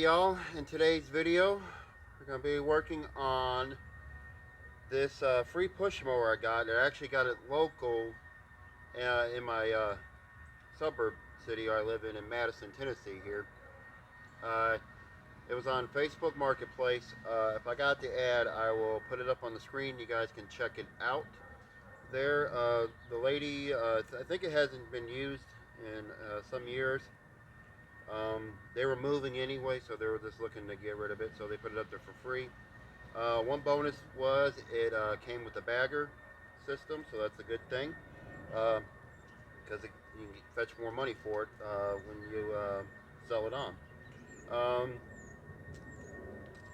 y'all, in today's video we're going to be working on this free push mower I got. I actually got it local in my suburb city I live in Madison, Tennessee here. It was on Facebook Marketplace. If I got the ad, I will put it up on the screen. You guys can check it out there. The lady, I think it hasn't been used in some years. They were moving anyway, so they were just looking to get rid of it, so they put it up there for free. One bonus was it came with a bagger system, so that's a good thing, because you can fetch more money for it when you sell it on.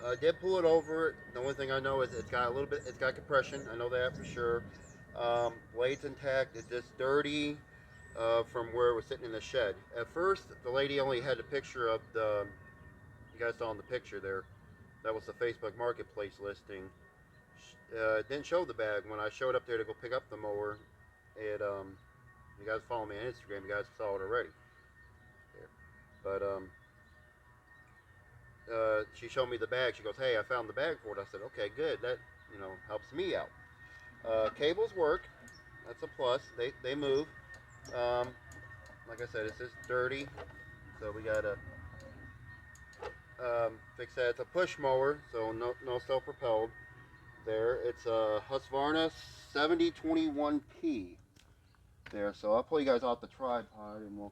I did pull it over. The only thing I know is it's got it's got compression. I know that for sure. Blade's intact. It's just dirty from where it was sitting in the shed. At first, the lady only had a picture of you guys saw in the picture there, that was the Facebook Marketplace listing. It didn't show the bag. When I showed up there to go pick up the mower, you guys follow me on Instagram, you guys saw it already. There. But she showed me the bag. She goes, "Hey, I found the bag for it." I said, "Okay, good. That helps me out." Cables work. That's a plus. They move. Like I said, it's just dirty, so we gotta fix that. It's a push mower, so no self-propelled. There, it's a Husqvarna 7021P. There, so I'll pull you guys off the tripod, and I'll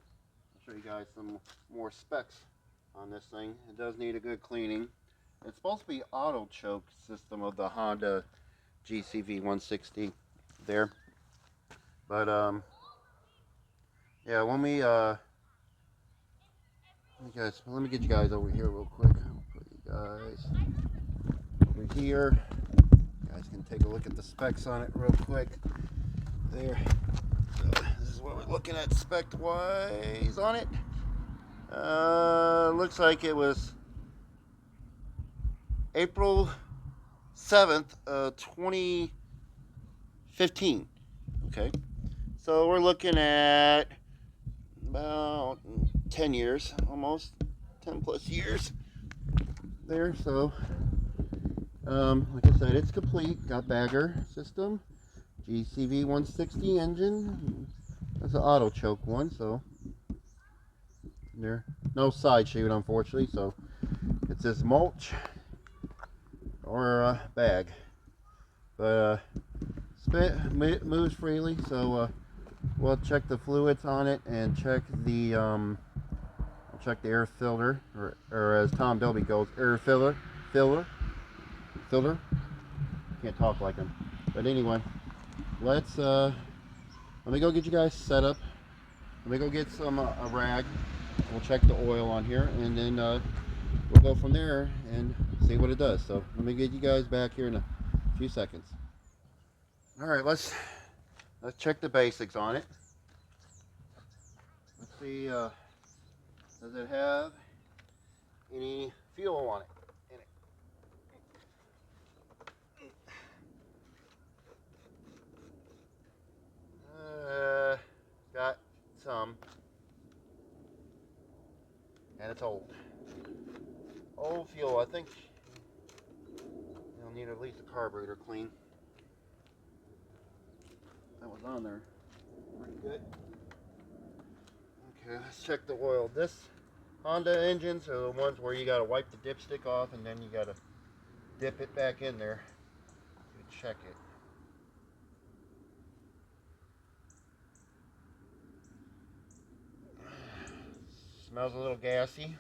show you guys some more specs on this thing. It does need a good cleaning. It's supposed to be auto choke system of the Honda gcv160 there, but yeah, let me get you guys over here real quick. I'll put you guys over here. You guys can take a look at the specs on it real quick. There. So this is what we're looking at spec wise on it. Looks like it was April 7th, 2015. Okay. So we're looking at about 10 years, almost 10 plus years there. So like I said, it's complete. Got bagger system, gcv160 engine. That's an auto choke one, so there, no side chute unfortunately, so it's just mulch or bag, but moves freely, so we'll check the fluids on it and check the I'll check the air filter, or as Tom Dobie goes, air filter. Can't talk like him. But anyway, let me go get you guys set up. Let me go get some a rag. We'll check the oil on here, and then we'll go from there and see what it does. So let me get you guys back here in a few seconds. All right, let's check the basics on it. Let's see, does it have any fuel on it? Got some, and it's old fuel. I think you'll need at least a carburetor clean. That was on there pretty good. Okay, let's check the oil. This Honda engines are the ones where you got to wipe the dipstick off, and then you got to dip it back in there to check it. Smells a little gassy.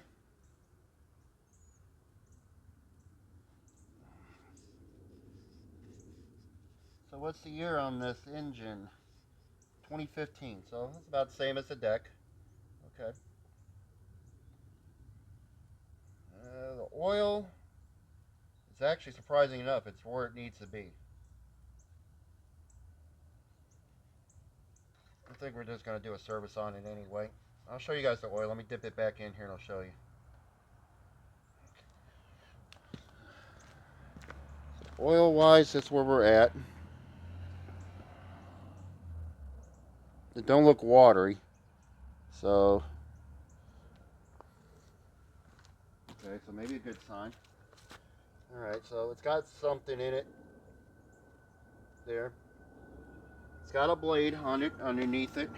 So what's the year on this engine? 2015, so it's about the same as the deck. Okay. The oil, it's actually surprising enough, it's where it needs to be. I think we're just going to do a service on it anyway. I'll show you guys the oil. Let me dip it back in here and I'll show you. So oil wise, that's where we're at. It don't look watery, so Okay, so maybe a good sign. Alright, so it's got something in it there. It's got a blade on it, underneath it.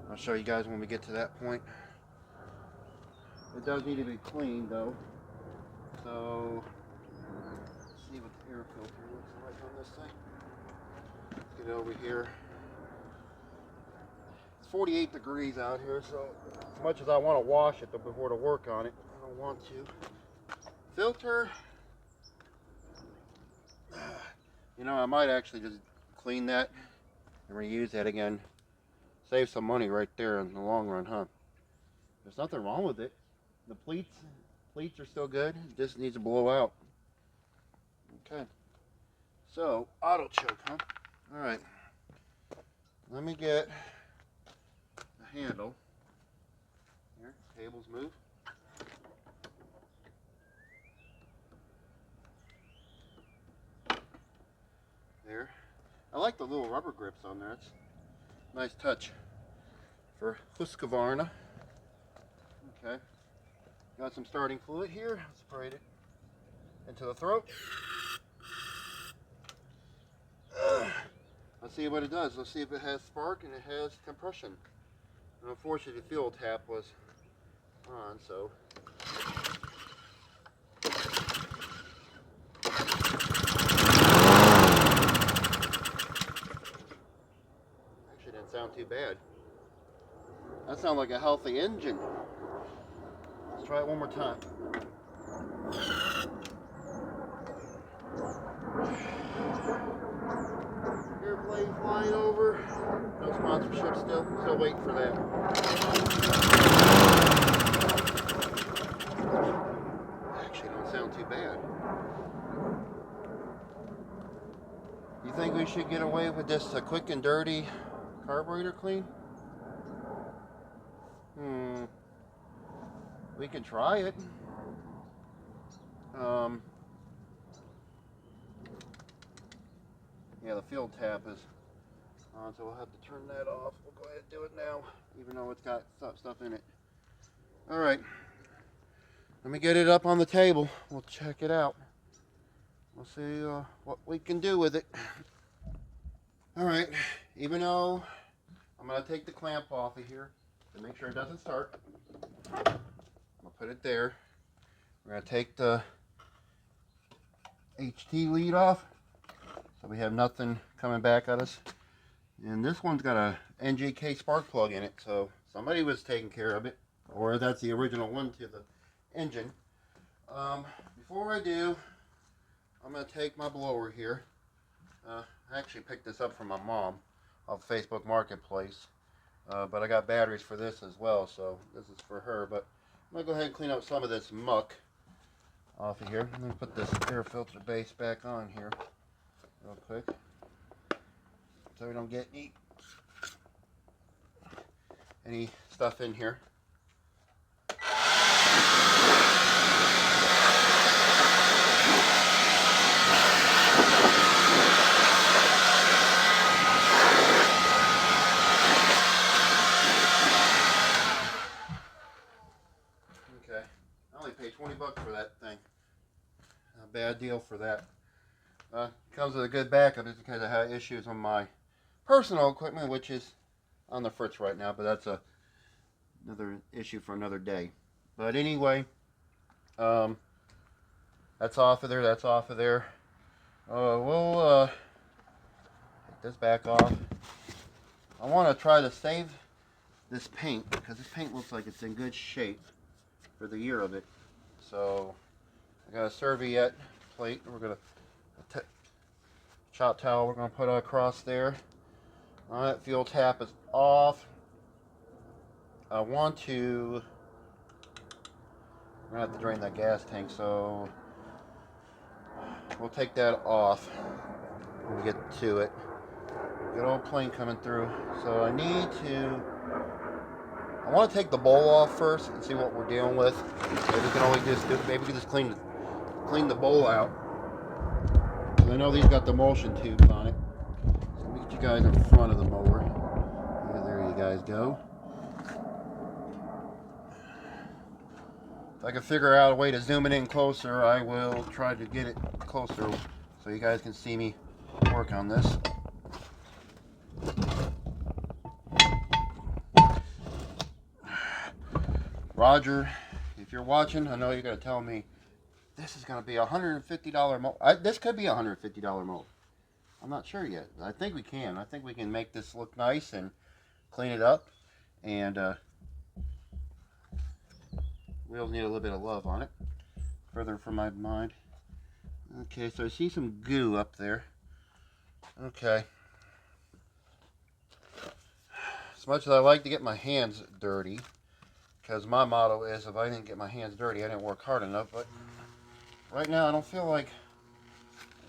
I'll show you guys when we get to that point. It does need to be cleaned though. So, let's see what the air filter looks like on this thing. Let's get over here. It's 48 degrees out here, so as much as I want to wash it before to work on it, I don't want to. Filter. You know, I might actually just clean that and reuse that again. Save some money right there in the long run, huh? There's nothing wrong with it. The pleats are still good. It just needs to blow out. Okay. So, auto choke, huh? Alright. Let me get the handle. Here, tables move. There. I like the little rubber grips on there. It's a nice touch for Husqvarna. Okay. Got some starting fluid here. Sprayed it into the throat. Let's see what it does. Let's see if it has spark and it has compression. And unfortunately, the fuel tap was on, so. Actually, didn't sound too bad. That sounds like a healthy engine. Let's try it one more time. Airplane flying over. No sponsorship still. Still waiting for that. Actually, don't sound too bad. You think we should get away with just a quick and dirty carburetor clean? We can try it. Yeah, the fuel tap is on, so we'll have to turn that off. We'll go ahead and do it now, even though it's got stuff in it. All right, let me get it up on the table. We'll check it out. We'll see what we can do with it. All right, even though I'm gonna take the clamp off of here to make sure it doesn't start. I'm gonna put it there. We're gonna take the HT lead off, so we have nothing coming back at us. And this one's got a NGK spark plug in it, so somebody was taking care of it, or that's the original one to the engine. Before I do, I'm gonna take my blower here. I actually picked this up from my mom off Facebook Marketplace, but I got batteries for this as well, so this is for her. But I'm gonna go ahead and clean up some of this muck off of here. I'm gonna put this air filter base back on here real quick, so we don't get any stuff in here. Okay, I only paid 20 bucks for that thing. A bad deal for that. Comes with a good backup just because I had issues on my personal equipment, which is on the fritz right now, but that's another issue for another day. But anyway, that's off of there, that's off of there. We'll take this back off. I want to try to save this paint, because this paint looks like it's in good shape for the year of it. So I got a serviette plate. We're going to shop towel we're going to put across there. Alright, fuel tap is off. I want to, I'm going to have to drain that gas tank, so we'll take that off when we get to it. Good old plane coming through. So I want to take the bowl off first and see what we're dealing with. Maybe we can only maybe we can just clean the bowl out. I know these got the emulsion tubes on it. So let me get you guys in front of the mower. Yeah, there you guys go. If I can figure out a way to zoom it in closer, I will try to get it closer so you guys can see me work on this. Roger, if you're watching, I know you're going to tell me this is going to be a $150 mower. This could be a $150 mower. I'm not sure yet. I think we can. I think we can make this look nice and clean it up. And we'll need a little bit of love on it. Further from my mind. Okay, so I see some goo up there. Okay. As much as I like to get my hands dirty, because my motto is if I didn't get my hands dirty, I didn't work hard enough. But right now I don't feel like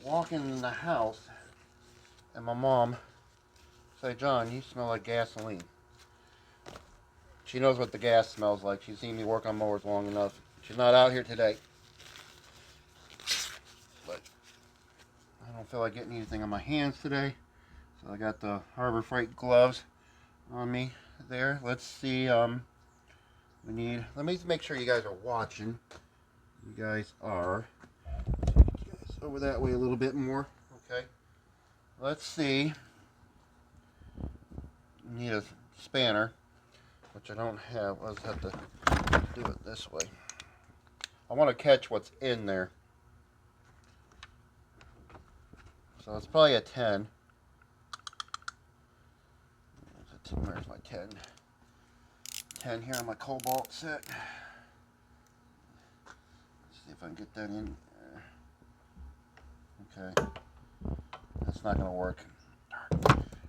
walking in the house and my mom say, "John, you smell like gasoline." She knows what the gas smells like. She's seen me work on mowers long enough. She's not out here today. But I don't feel like getting anything on my hands today. So I got the Harbor Freight gloves on me there. Let's see. We need. Let me make sure you guys are watching. You guys are. You guys over that way a little bit more. Okay. Let's see. We need a spanner, which I don't have. I'll just have to do it this way. I want to catch what's in there. So it's probably a 10. Where's my 10? 10 here on my cobalt set. Let's see if I can get that in. Okay. That's not going to work.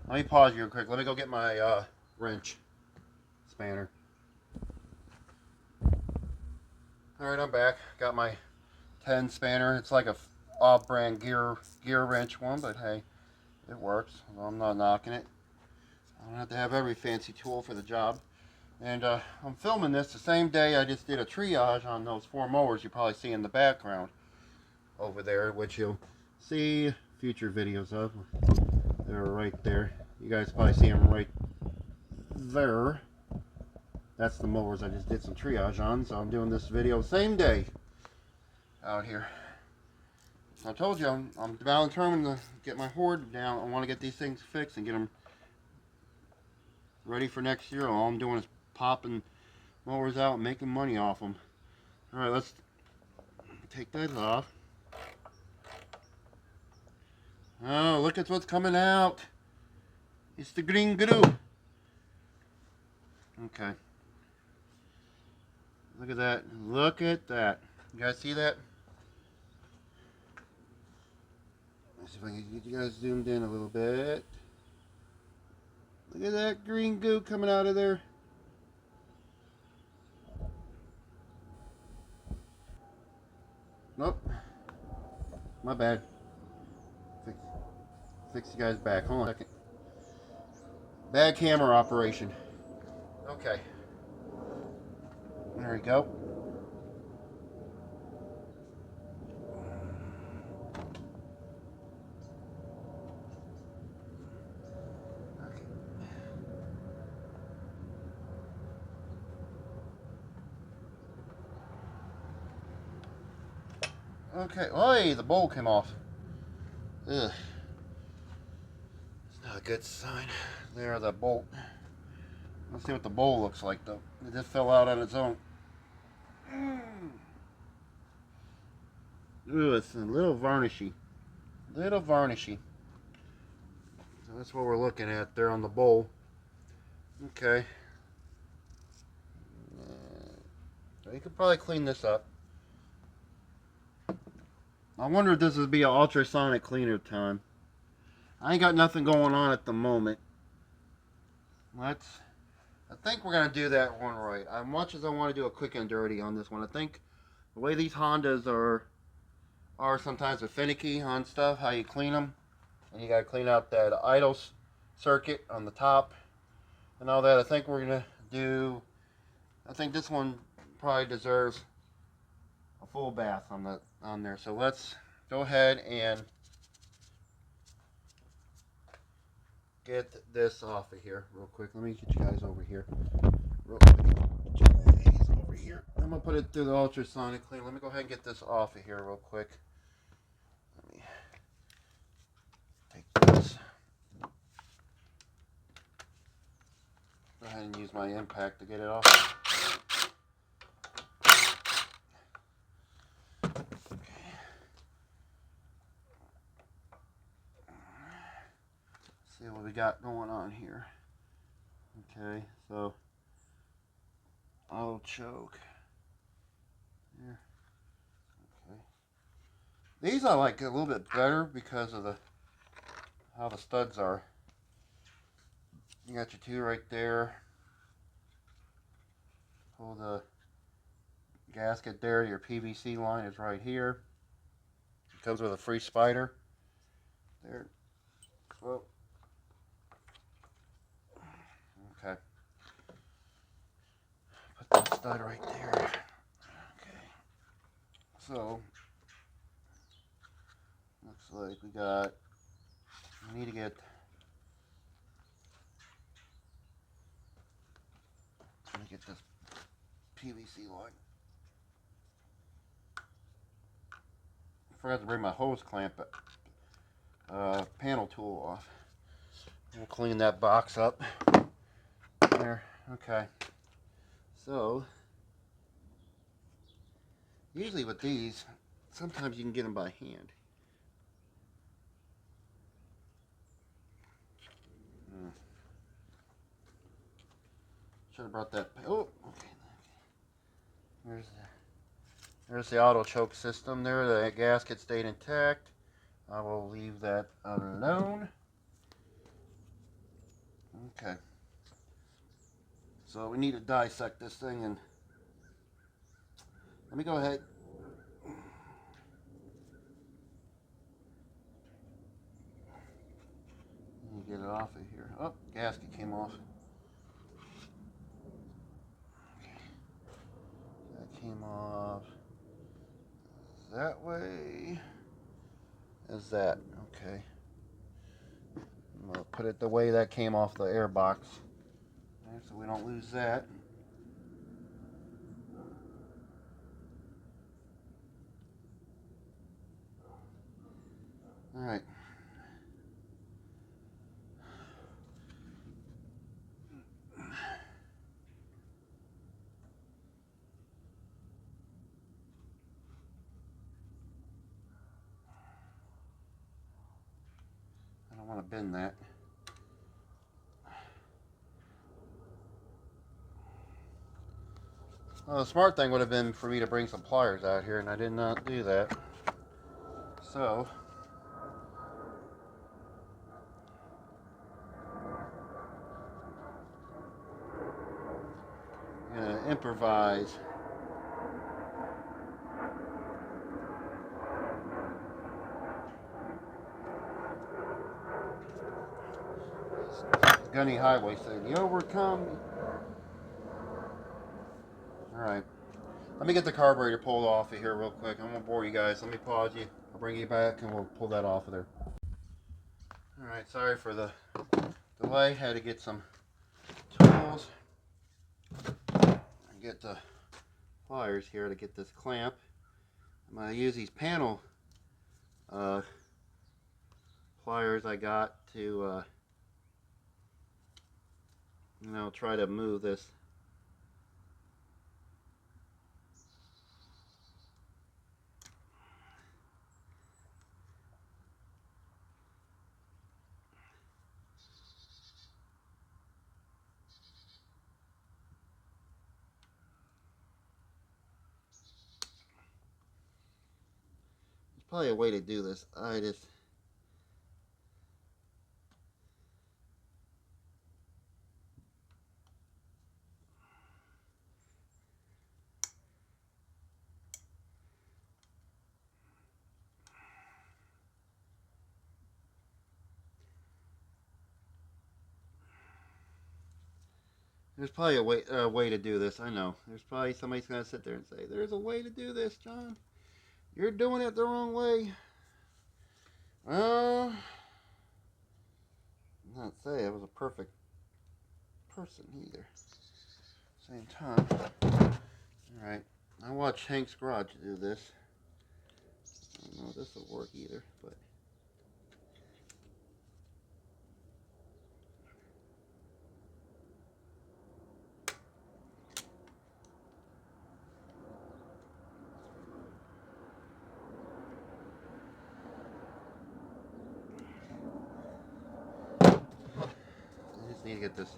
Let me pause you real quick. Let me go get my wrench spanner. Alright, I'm back. Got my 10 spanner. It's like a off-brand gear wrench one, but hey, it works. I'm not knocking it. I don't have to have every fancy tool for the job. And I'm filming this the same day I just did a triage on those 4 mowers you probably see in the background over there, which you'll see future videos of. They're right there. You guys probably see them right there. That's the mowers I just did some triage on, so I'm doing this video same day out here. I told you I'm determined to get my horde down. I want to get these things fixed and get them ready for next year. All I'm doing is popping mowers out and making money off them. Alright, let's take that off. Oh, look at what's coming out. It's the green goo. Okay. Look at that. Look at that. You guys see that? Let's see if I can get you guys zoomed in a little bit. Look at that green goo coming out of there. Nope. My bad. Fix you guys back. Hold on a second. Bad camera operation. Okay. There we go. Okay. Oi, the bowl came off. Ugh. It's not a good sign. There, the bolt. Let's see what the bowl looks like, though. It just fell out on its own. Ooh, it's a little varnishy. Little varnishy. So that's what we're looking at there on the bowl. Okay. So you could probably clean this up. I wonder if this would be an ultrasonic cleaner time. I ain't got nothing going on at the moment. I think we're going to do that one right. As much as I want to do a quick and dirty on this one, I think the way these Hondas are sometimes finicky on stuff, how you clean them. And you got to clean out that idle circuit on the top and all that. I think we're going to do, I think this one probably deserves a full bath on there. So let's go ahead and get this off of here real quick. Let me get you guys over here real quick. Get you guys over here. Let I'm gonna put it through the ultrasonic cleaner. Let me go ahead and get this off of here real quick. Let me take this. Go ahead and use my impact to get it off. Okay. See what we got going on here. Okay, so auto choke. Here. Okay. These I like a little bit better because of how the studs are. You got your two right there. Pull the gasket there. Your PVC line is right here. It comes with a free spider. There. Well. Okay. Put the stud right there. Okay. So looks like we need to get. Let me get this PVC line. I forgot to bring my hose clamp panel tool off. We'll clean that box up. There. Okay. So usually with these, sometimes you can get them by hand. Should have brought that. Oh, okay. There's the auto choke system there. The gasket stayed intact. I will leave that alone. Okay. So we need to dissect this thing, and let me go ahead. Let me get it off of here. Oh, gasket came off. Okay. That came off that way as that. Okay. I'm gonna put it the way that came off the air box, okay, so we don't lose that. All right. I don't want to bend that. Well, the smart thing would have been for me to bring some pliers out here, and I did not do that. So I'm going to improvise. Gunny Highway said, "You overcome." All right. Let me get the carburetor pulled off of here real quick. I'm going to bore you guys. Let me pause you. I'll bring you back and we'll pull that off of there. All right. Sorry for the delay. Had to get some tools and get the pliers here to get this clamp. I'm going to use these panel pliers I got to try to move this. There's probably a way to do this. There's probably a way to do this. I know. There's probably somebody's going to sit there and say, "There's a way to do this, John. You're doing it the wrong way." Well, I'm not saying I was a perfect person either. Same time. All right. I watched Hank's Garage do this. I don't know if this will work either, but I just need to get this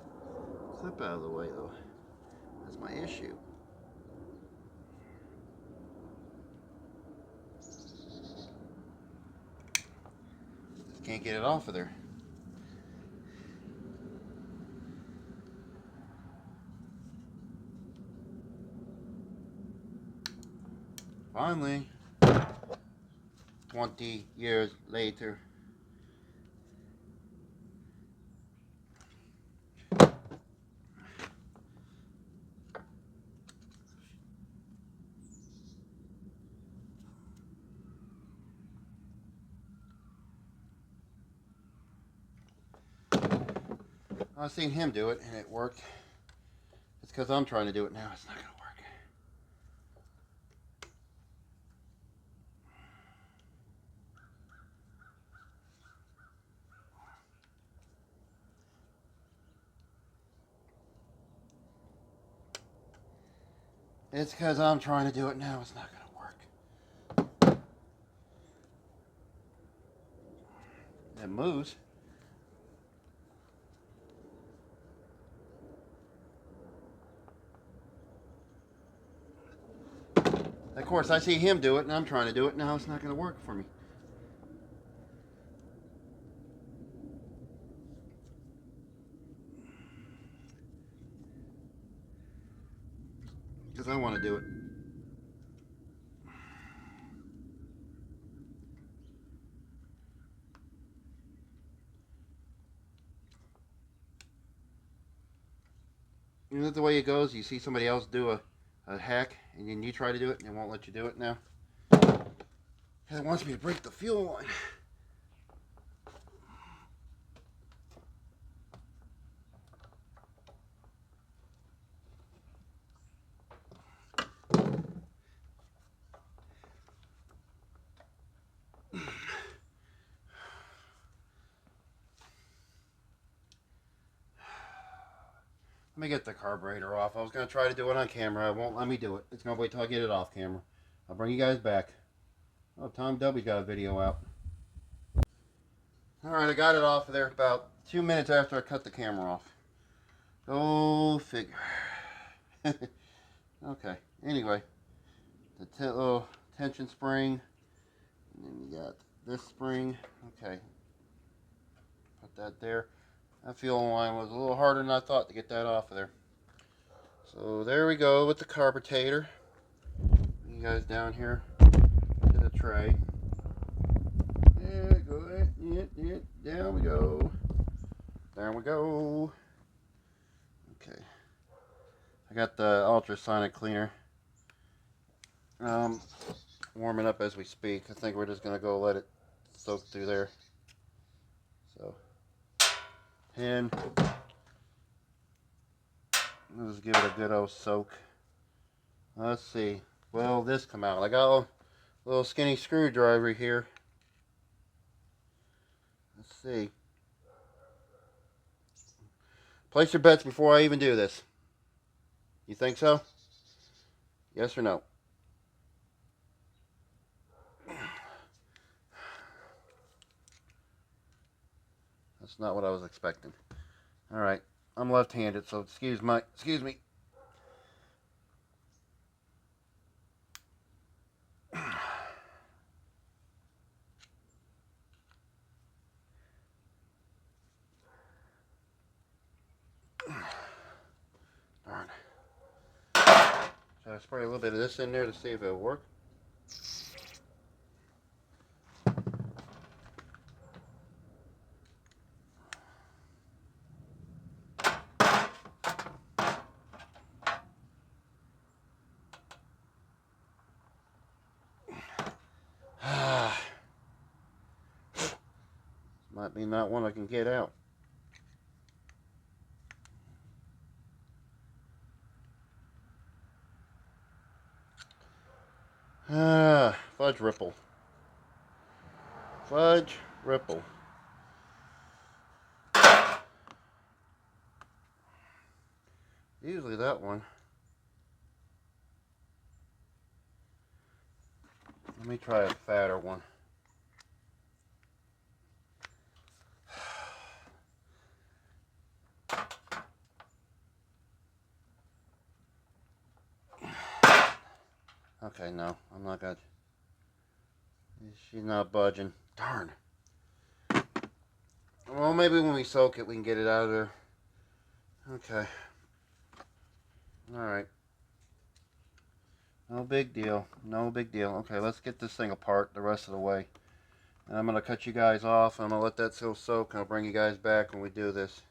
clip out of the way though. That's my issue. Just can't get it off of there. Finally, 20 years later. I've seen him do it and it worked. It's because I'm trying to do it now. It's not going to work. It's because I'm trying to do it now. It's not going to work. It moves. Of course, I see him do it and I'm trying to do it. Now it's not going to work for me. Because I want to do it. You know the way it goes? You see somebody else do a hack and then you try to do it and it won't let you do it now. Because it wants me to break the fuel line. Let me get the carburetor off. I was going to try to do it on camera. It won't let me do it. It's going to wait till I get it off camera. I'll bring you guys back. Oh, Tom W got a video out. Alright, I got it off of there about 2 minutes after I cut the camera off. Go figure. Okay, anyway. The little tension spring. And then you got this spring. Okay. Put that there. That fuel line was a little harder than I thought to get that off of there. So there we go with the carburetor. You guys down here to the tray. Yeah, go ahead. Yeah, down we go. There we go. Okay. I got the ultrasonic cleaner warming up as we speak. I think we're just going to go let it soak through there. So, and let's give it a good old soak. Let's see. Will this come out? I got a little skinny screwdriver here. Let's see. Place your bets before I even do this. You think so? Yes or no? That's not what I was expecting. All right. I'm left-handed, so excuse me. Darn. Should I spray a little bit of this in there to see if it'll work? Might be not one I can get out. Fudge ripple. Fudge ripple. Usually that one. Let me try a fatter one. Okay, no, I'm not gonna. She's not budging. Darn. Well, maybe when we soak it, we can get it out of there. Okay. Alright. No big deal. No big deal. Okay, let's get this thing apart the rest of the way. And I'm going to cut you guys off. I'm going to let that still soak. And I'll bring you guys back when we do this.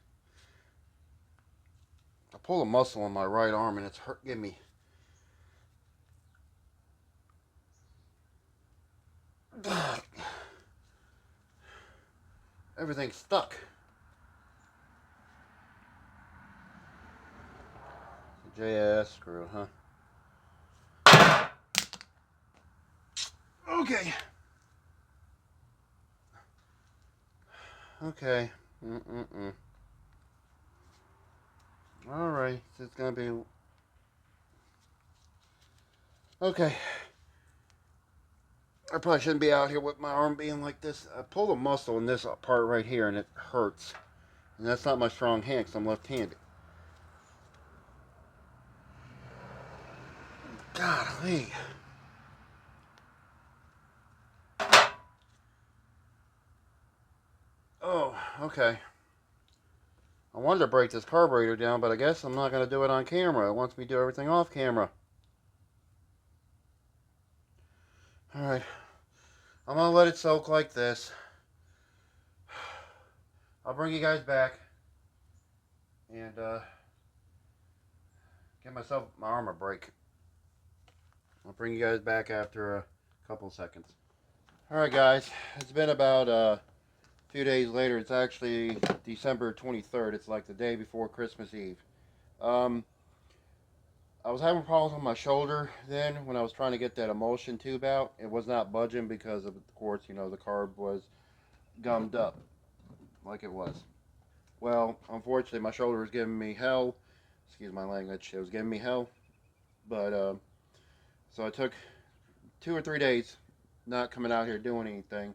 I pull a muscle on my right arm and it's hurt. Give me. Everything's stuck. JS screw, huh? Okay. Okay. Alright. So it's going to be... Okay. I probably shouldn't be out here with my arm being like this. I pulled a muscle in this part right here and it hurts. And that's not my strong hand because I'm left-handed. Golly. Oh, okay. I wanted to break this carburetor down, but I guess I'm not going to do it on camera. It wants me to do everything off camera. Alright. I'm going to let it soak like this. I'll bring you guys back. And, give myself my arm a break. I'll bring you guys back after a couple seconds. Alright guys, it's been about a few days later. It's actually December 23rd. It's like the day before Christmas Eve. I was having problems with my shoulder then when I was trying to get that emulsion tube out. It was not budging because of course, you know, the carb was gummed up like it was. Well, unfortunately, my shoulder was giving me hell. Excuse my language. It was giving me hell. But, so I took 2 or 3 days not coming out here doing anything.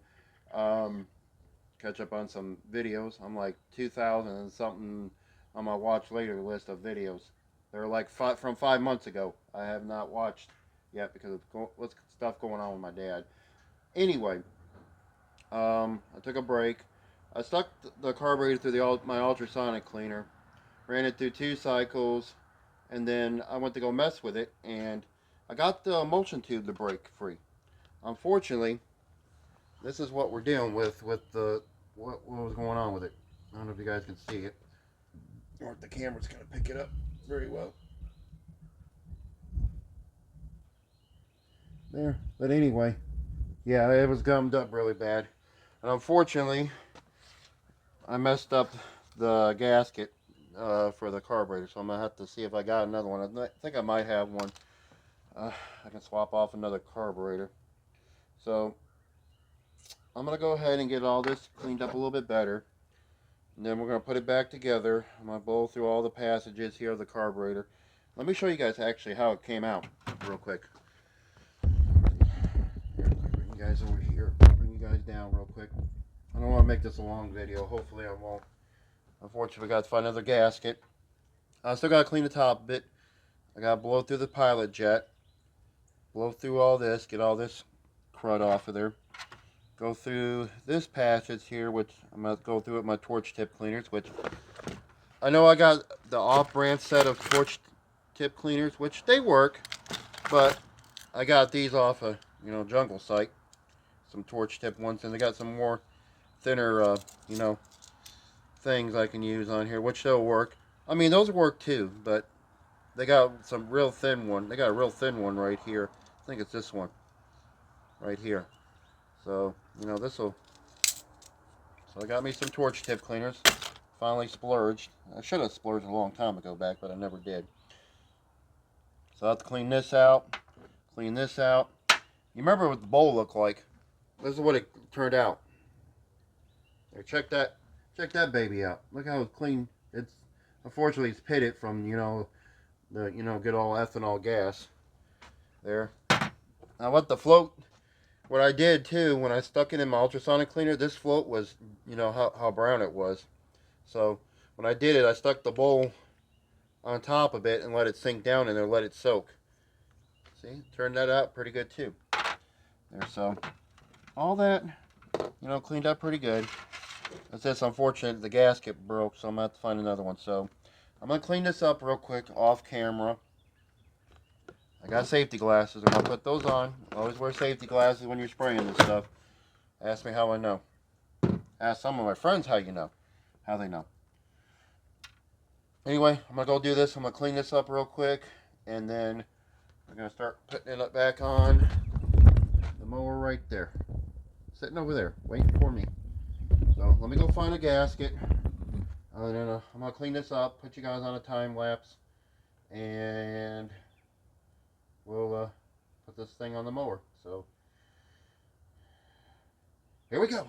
Catch up on some videos. I'm like 2,000 and something on my watch later list of videos. They're like from 5 months ago. I have not watched yet because of what's stuff going on with my dad. Anyway, I took a break. I stuck the carburetor through my ultrasonic cleaner, ran it through 2 cycles, and then I went to go mess with it, and I got the emulsion tube to break free. Unfortunately, this is what we're dealing with the what was going on with it. I don't know if you guys can see it, or if the camera's going to pick it up very well. There, but anyway, yeah, it was gummed up really bad, and unfortunately, I messed up the gasket for the carburetor, so I'm gonna have to see if I got another one. I think I might have one. I can swap off another carburetor. So I'm gonna go ahead and get all this cleaned up a little bit better, and then we're gonna put it back together. I'm gonna blow through all the passages here of the carburetor. Let me show you guys actually how it came out real quick. Here, bring you guys over here. Bring you guys down real quick. I don't want to make this a long video. Hopefully I won't. Unfortunately, we got to find another gasket. I still got to clean the top a bit. I got to blow through the pilot jet. Blow through all this. Get all this crud off of there. Go through this passage here, which I'm going to go through with my torch tip cleaners, which I know I got the off-brand set of torch tip cleaners, which they work, but I got these off a jungle site. Some torch tip ones, and they got some more thinner, things I can use on here, which they'll work. I mean, those work too, but they got some real thin one. They got a real thin one right here. I think it's this one right here. So, this'll. So I got me some torch tip cleaners. Finally splurged. I should have splurged a long time ago back, but I never did. So I have to clean this out, You remember what the bowl looked like. This is what it turned out. Here, check that baby out. Look how clean. It's unfortunately it's pitted from the good old ethanol gas there. Now what I did too when I stuck it in my ultrasonic cleaner, this float was how brown it was. So when I did it, I stuck the bowl on top of it and let it sink down in there, let it soak. See, turned that out pretty good too. There, so all that cleaned up pretty good. It's just unfortunate the gasket broke, so I'm gonna have to find another one. So I'm gonna clean this up real quick off camera. I got safety glasses. I'm gonna put those on. Always wear safety glasses when you're spraying this stuff. Ask me how I know. Ask some of my friends how they know. Anyway, I'm gonna go do this. I'm gonna clean this up real quick, and then we're gonna start putting it back on the mower right there, sitting over there, waiting for me. So let me go find a gasket. I'm gonna clean this up, put you guys on a time lapse, and we'll put this thing on the mower. So here we go.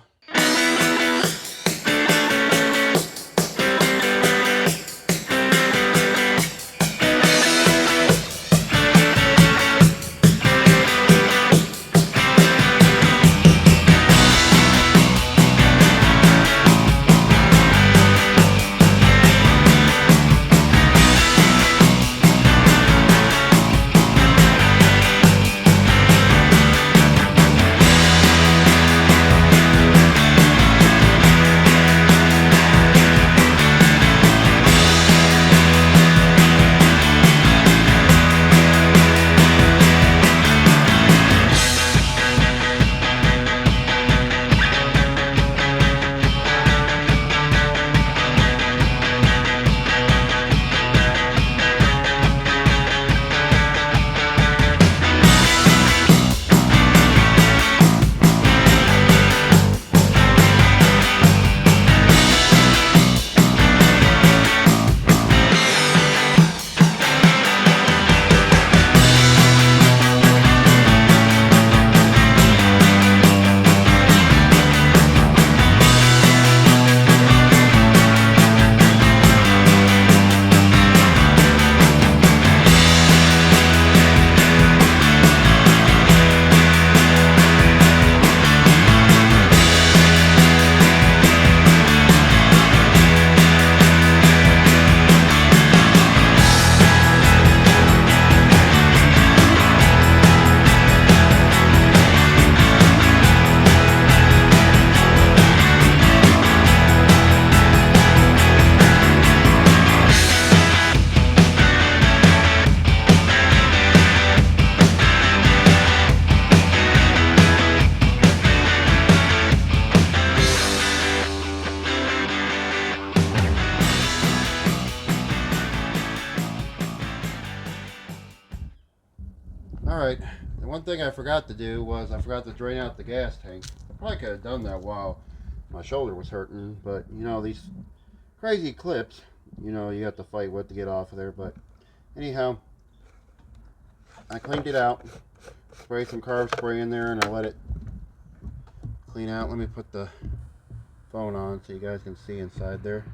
Alright, the one thing I forgot to do was I forgot to drain out the gas tank. I probably could have done that while my shoulder was hurting, but these crazy clips, you have to fight with to get off of there. But anyhow, I cleaned it out, sprayed some carb spray in there, and I let it clean out. Let me put the phone on so you guys can see inside there.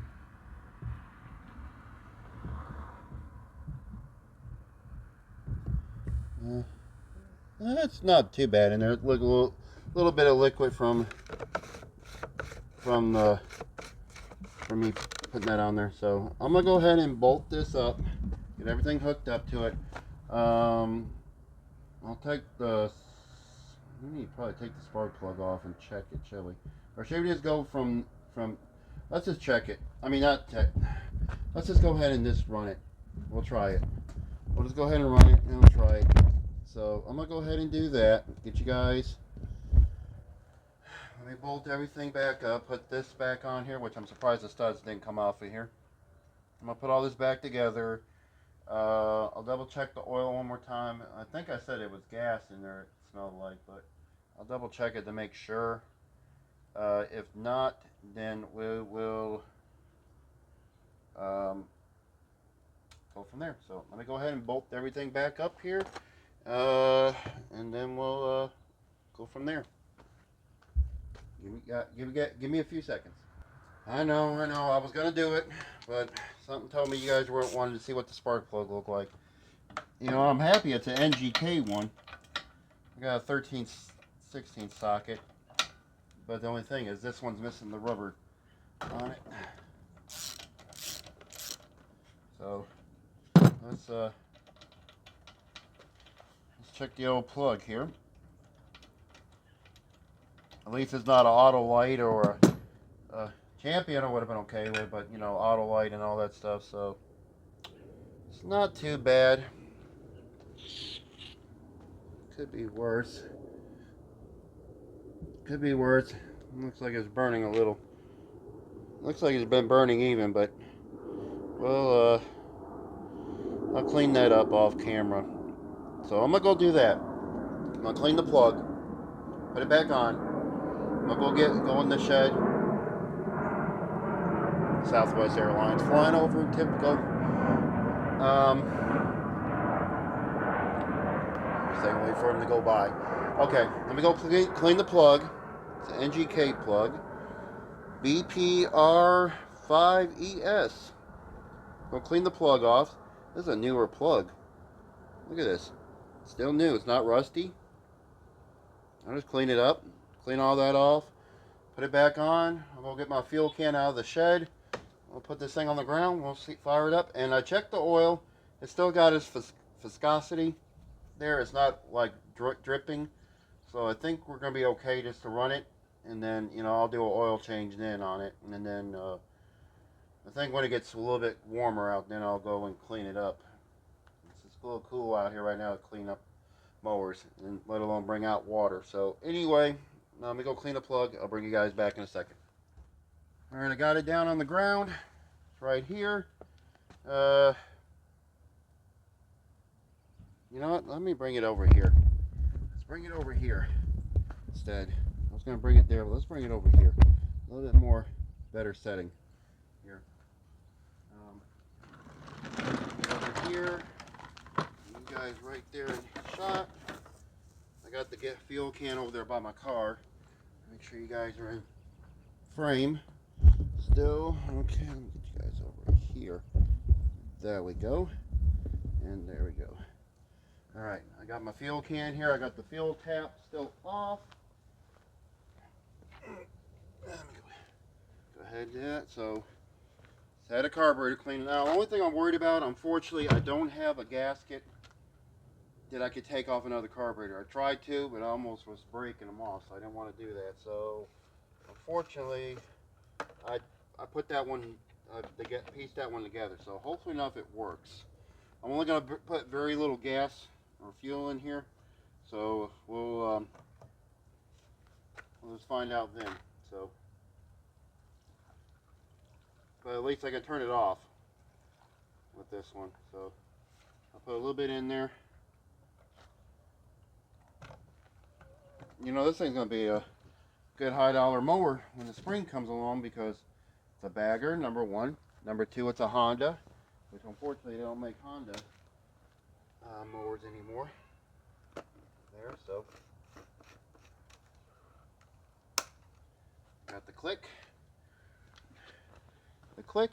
It's not too bad in there. Look, a little bit of liquid from me putting that on there. So I'm gonna go ahead and bolt this up, get everything hooked up to it. I'll take the. We need to probably take the spark plug off and check it, shall we? Or should we just go from? Let's just check it. I mean, not check. Let's just go ahead and just run it. We'll try it. We'll just go ahead and run it and we'll try it. So I'm gonna go ahead and do that. Get you guys. Let me bolt everything back up. Put this back on here, which I'm surprised the studs didn't come off of here. I'm gonna put all this back together. I'll double check the oil one more time. I think I said it was gas in there. It smelled like, but I'll double check it to make sure. If not, then we will go from there. So let me go ahead and bolt everything back up here, and then we'll go from there. Give me a few seconds. I know. I was gonna do it, but something told me you guys weren't wanting to see what the spark plug looked like. You know, I'm happy it's an NGK one. I got a 13/16 socket, but the only thing is this one's missing the rubber on it. So let's check the old plug here. At least it's not an auto light or a Champion. I would have been okay with, but you know, auto light and all that stuff. So it's not too bad. Could be worse. Could be worse. Looks like it's burning a little. Looks like it's been burning even, but well, I'll clean that up off camera. So I'm gonna go do that. I'm gonna clean the plug, put it back on. I'm gonna go in the shed. Southwest Airlines flying over, typical. Just wait for him to go by. Okay, let me go clean the plug. It's an NGK plug. BPR5ES. Go clean the plug off. This is a newer plug. Look at this. Still new. It's not rusty. I'll just clean it up. Clean all that off. Put it back on. I'll go get my fuel can out of the shed. We'll put this thing on the ground. We'll fire it up. And I checked the oil. It's still got its viscosity there. It's not like dripping. So I think we're going to be okay just to run it. And then, you know, I'll do an oil change then on it. And then I think when it gets a little bit warmer out, then I'll go and clean it up. It's a little cool out here right now to clean up mowers, and let alone bring out water. So anyway, let me go clean the plug. I'll bring you guys back in a second. All right, I got it down on the ground. It's right here. You know what? Let me bring it over here. Let's bring it over here instead. I was going to bring it there, but let's bring it over here. A little bit more better setting here. Over here. You guys right there in shot. I got the fuel can over there by my car. Make sure you guys are in frame still. Okay, let me get you guys over here. There we go. And there we go. Alright, I got my fuel can here. I got the fuel tap still off. Let me go ahead and do that. So, it's had a carburetor cleaning. Now, the only thing I'm worried about, unfortunately, I don't have a gasket that I could take off another carburetor. I tried to, but I almost was breaking them off, so I didn't want to do that. So, unfortunately, I put that one, pieced that one together. So, hopefully enough it works. I'm only going to put very little gas or fuel in here, so we'll just find out then. So, but at least I can turn it off with this one. So, I'll put a little bit in there. You know, this thing's going to be a good high-dollar mower when the spring comes along, because it's a bagger, number one. Number two, it's a Honda, which unfortunately they don't make Honda mowers anymore. There, so. Got the click. The click.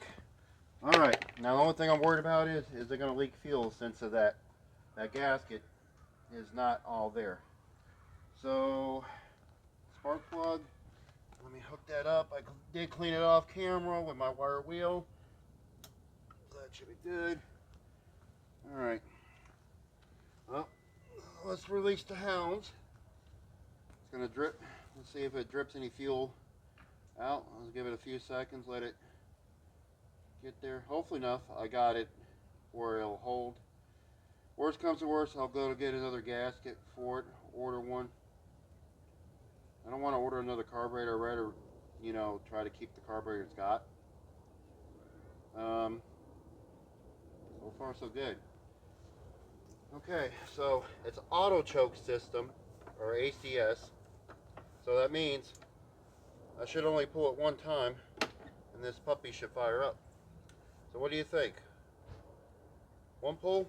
Alright, now the only thing I'm worried about is it going to leak fuel, since that gasket is not all there. So, spark plug, let me hook that up. I did clean it off camera with my wire wheel. So that should be good. Alright. Well, let's release the hounds. It's going to drip. Let's see if it drips any fuel out. Let's give it a few seconds, let it get there. Hopefully enough, I got it where it'll hold. Worst comes to worst, I'll go to get another gasket for it, order one. I don't want to order another carburetor. I'd rather, you know, try to keep the carburetor it's got. So far so good. Okay, so it's auto choke system, or ACS. So that means I should only pull it one time, and this puppy should fire up. So what do you think? One pull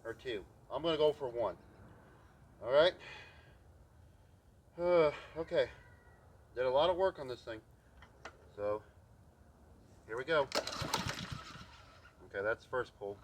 or two? I'm going to go for one. Alright? Okay, did a lot of work on this thing. So, here we go. Okay, that's the first pull.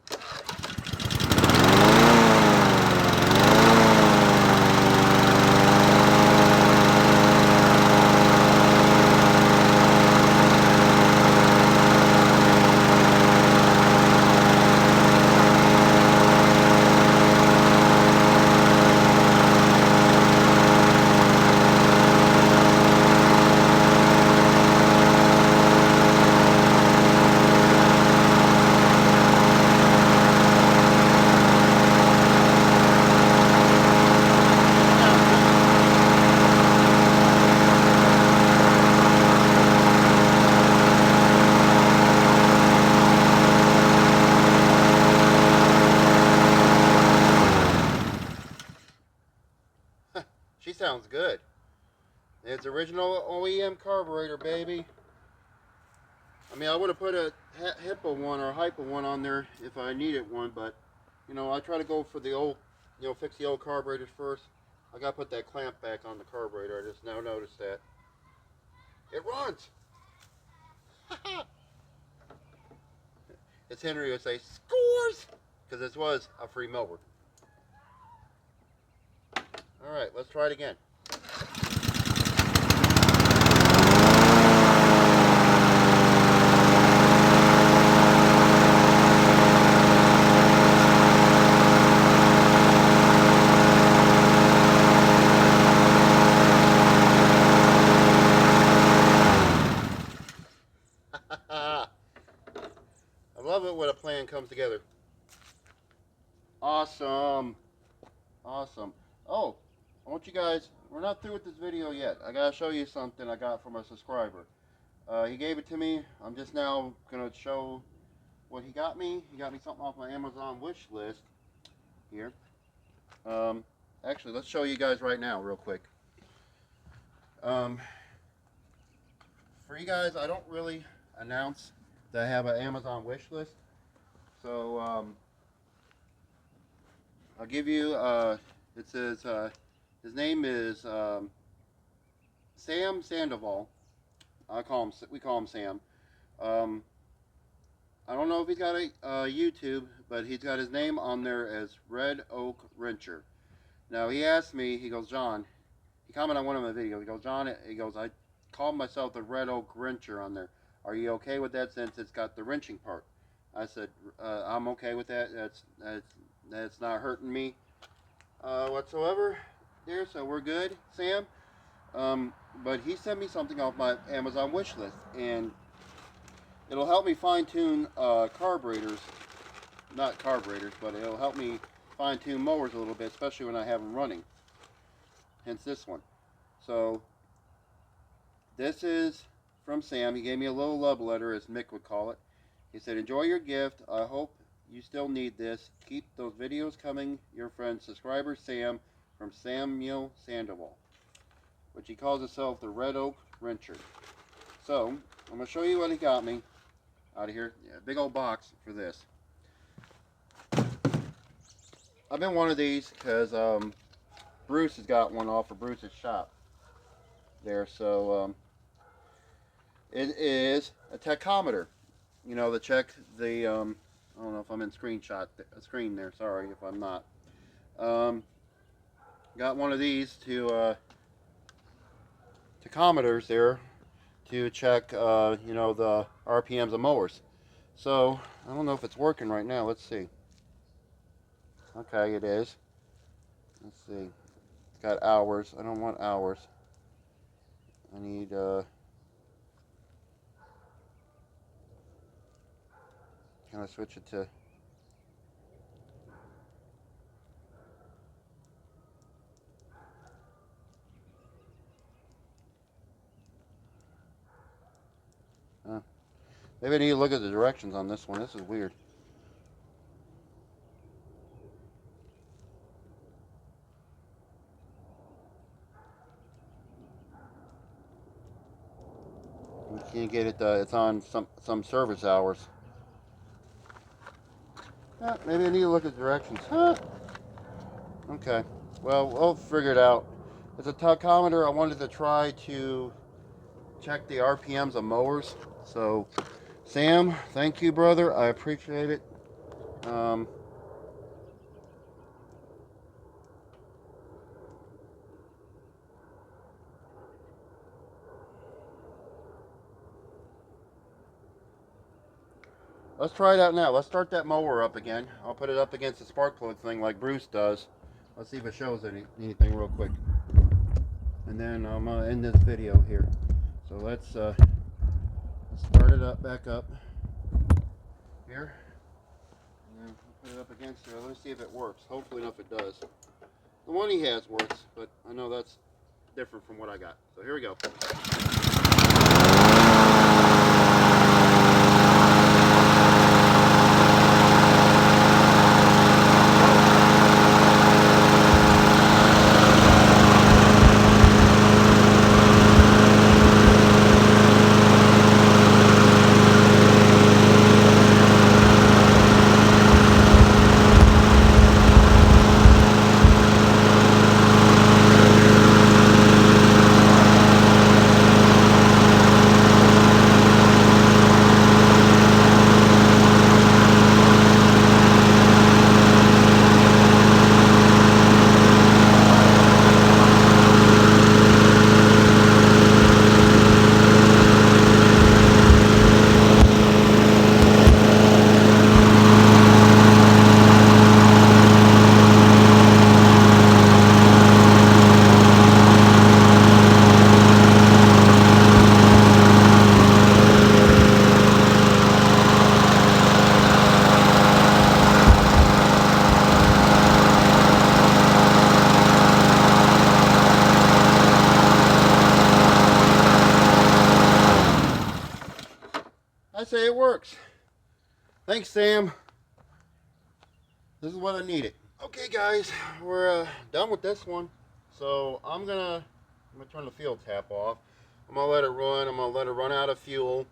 She sounds good. It's original OEM carburetor, baby. I mean, I would have put a HIPAA one or HIPAA one on there if I needed one, but, you know, I try to go for the old, you know, fix the old carburetors first. I got to put that clamp back on the carburetor. I just now noticed that. It runs! As Henry would say, scores! Because this was a free mower. Alright, let's try it again. I love it when a plan comes together. Awesome. Awesome. Oh, I want you guys, we're not through with this video yet. I gotta show you something I got from a subscriber. He gave it to me. I'm just now gonna show what he got me. He got me something off my Amazon wish list here. Actually, let's show you guys right now real quick. For you guys, I don't really announce that I have an Amazon wish list. So, I'll give you, it says, his name is Sam Sandoval. We call him Sam. I don't know if he's got a YouTube, but he's got his name on there as Red Oak Wrencher. Now, he asked me, he goes, John, he commented on one of my videos, he goes, John, he goes, I called myself the Red Oak Wrencher on there. Are you okay with that since it's got the wrenching part? I said, I'm okay with that. That's not hurting me whatsoever there, so we're good, Sam. But he sent me something off my Amazon wish list, and it'll help me fine-tune carburetors. Not carburetors, but it'll help me fine-tune mowers a little bit, especially when I have them running. Hence this one. So, this is from Sam. He gave me a little love letter, as Mick would call it. He said, enjoy your gift. I hope you still need this. Keep those videos coming. Your friend, subscriber Sam, from Samuel Sandoval, which he calls himself the Red Oak Wrencher. So, I'm going to show you what he got me out of here. Yeah, big old box for this. I've been one of these because Bruce has got one off of Bruce's shop there. So, it is a tachometer. You know, to check the, I don't know if I'm in screen there, sorry if I'm not. Got one of these tachometers there to check, you know, the RPMs of mowers. So, I don't know if it's working right now. Let's see. Okay, it is. Let's see. It's got hours. I don't want hours. I need, can I switch it to... Maybe I need to look at the directions on this one. This is weird. You can't get it, it's on some service hours. Maybe I need to look at directions. Okay. Well, we'll figure it out. As a tachometer, I wanted to try to check the RPMs of mowers. So, Sam, thank you, brother. I appreciate it. Um, let's try it out now. Let's start that mower up again. I'll put it up against the spark plug thing like Bruce does. Let's see if it shows anything real quick. And then I'm going to end this video here. So let's start it up, back up here. And then put it up against here. Let's see if it works. Hopefully enough it does. The one he has works, but I know that's different from what I got. So here we go. I say it works. Thanks, Sam. This is what I needed. Okay, guys, we're done with this one. So I'm gonna turn the fuel tap off. I'm gonna let it run. I'm gonna let it run out of fuel,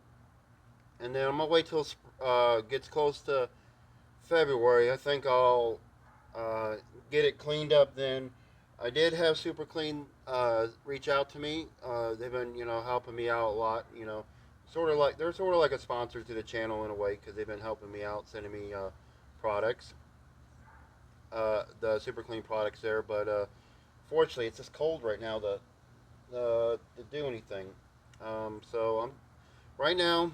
and then I'm gonna wait till it gets close to February. I think I'll get it cleaned up then. I did have Super Clean reach out to me. They've been, helping me out a lot. They're sort of like a sponsor to the channel in a way because they've been helping me out, sending me products, the Super Clean products there. But fortunately, it's just cold right now to do anything. So I'm right now.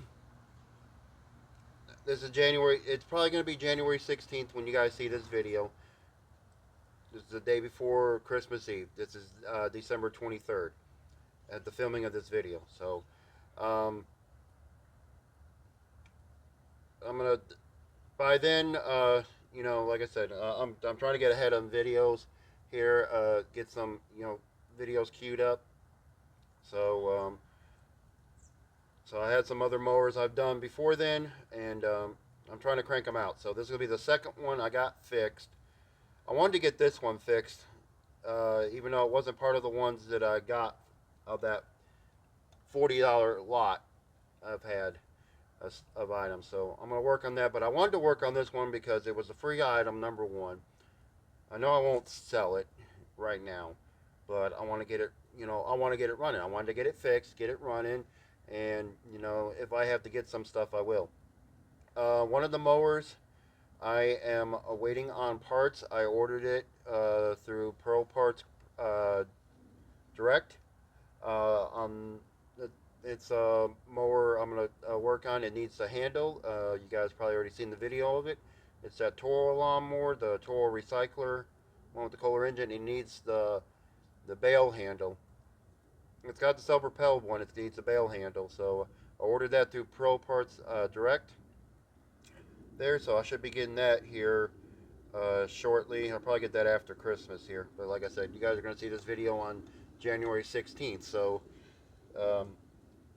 This is January. It's probably going to be January 16th when you guys see this video. This is the day before Christmas Eve. This is December 23rd at the filming of this video. So um, I'm gonna by then, like I said, I'm trying to get ahead on videos here, get some videos queued up. So so I had some other mowers I've done before then, and I'm trying to crank them out. So this is gonna be the second one I got fixed. I wanted to get this one fixed, even though it wasn't part of the ones that I got of that $40 lot I've had of items. So I'm going to work on that, but I wanted to work on this one because it was a free item, number one. I know I won't sell it right now, but I want to get it, I want to get it running. I wanted to get it fixed, get it running, and, if I have to get some stuff, I will. One of the mowers, I am waiting on parts. I ordered it through Pearl Parts Direct. On It's a mower I'm going to work on. It needs a handle. You guys probably already seen the video of it. It's that Toro lawnmower, the Toro Recycler, one with the Kohler engine. It needs the bale handle. It's got the self-propelled one. It needs a bale handle. So I ordered that through Pearl Parts Direct there. So I should be getting that here shortly. I'll probably get that after Christmas here. But like I said, you guys are going to see this video on January 16th. So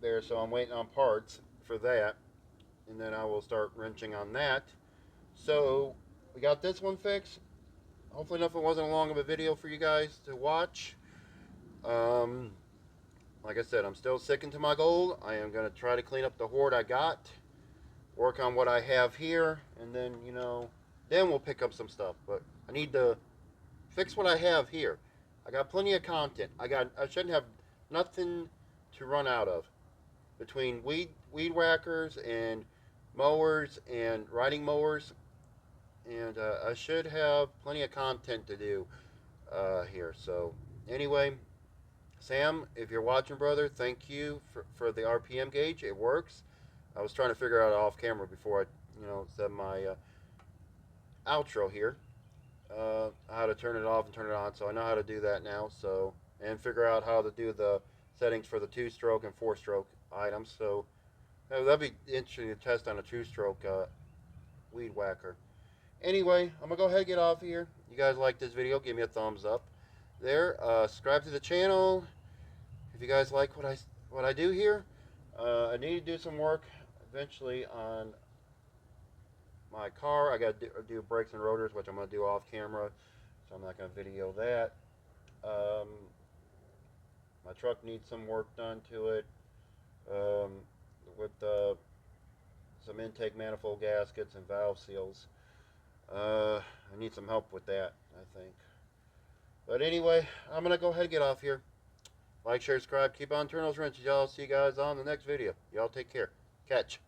there, so I'm waiting on parts for that, and then I will start wrenching on that. So we got this one fixed. Hopefully enough it wasn't long of a video for you guys to watch. Like I said, I'm still sticking to my goal. I am going to try to clean up the hoard I got, work on what I have here, and then then we'll pick up some stuff. But I need to fix what I have here. I got plenty of content. I shouldn't have nothing to run out of between weed whackers and mowers and riding mowers, and I should have plenty of content to do here. So anyway, Sam, if you're watching, brother, thank you for the RPM gauge. It works. I was trying to figure out off camera before I, said my outro here, how to turn it off and turn it on. So I know how to do that now. So and figure out how to do the settings for the two-stroke and four-stroke items. So that'd be interesting to test on a two-stroke weed whacker. Anyway, I'm gonna go ahead and get off here. You guys like this video? Give me a thumbs up. There, subscribe to the channel if you guys like what I do here. I need to do some work eventually on my car. I got to do brakes and rotors, which I'm going to do off camera, so I'm not going to video that. My truck needs some work done to it with some intake manifold gaskets and valve seals. I need some help with that, I think. But anyway, I'm going to go ahead and get off here. Like, share, subscribe, keep on turning those wrenches, y'all. See you guys on the next video. Y'all take care. Catch.